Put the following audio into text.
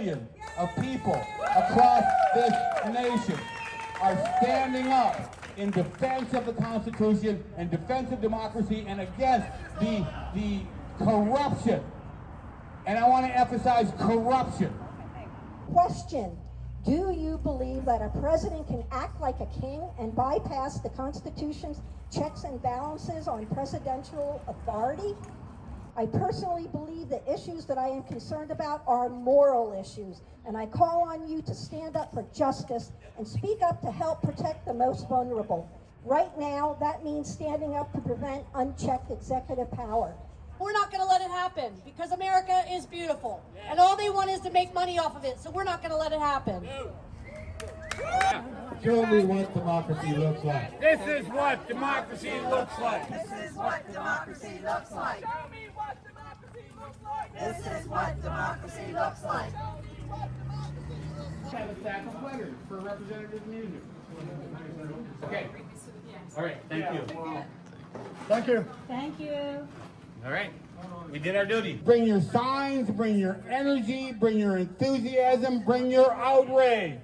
millions of people across this nation are standing up in defense of the Constitution, in defense of democracy, and against the corruption. And I want to emphasize corruption. Question: do you believe that a president can act like a king and bypass the Constitution's checks and balances on presidential authority? I personally believe the issues that I am concerned about are moral issues, and I call on you to stand up for justice and speak up to help protect the most vulnerable. Right now, that means standing up to prevent unchecked executive power. We're not going to let it happen because America is beautiful, and all they want is to make money off of it, so we're not going to let it happen. Show me what democracy looks like. This is what democracy looks like. This is what democracy looks like. Show me what democracy looks like. This is what democracy looks like. I have a stack of letters for Representative Meuser. Okay. All right. Thank you. Thank you. Thank you. All right. We did our duty. Bring your signs, bring your energy, bring your enthusiasm, bring your outrage.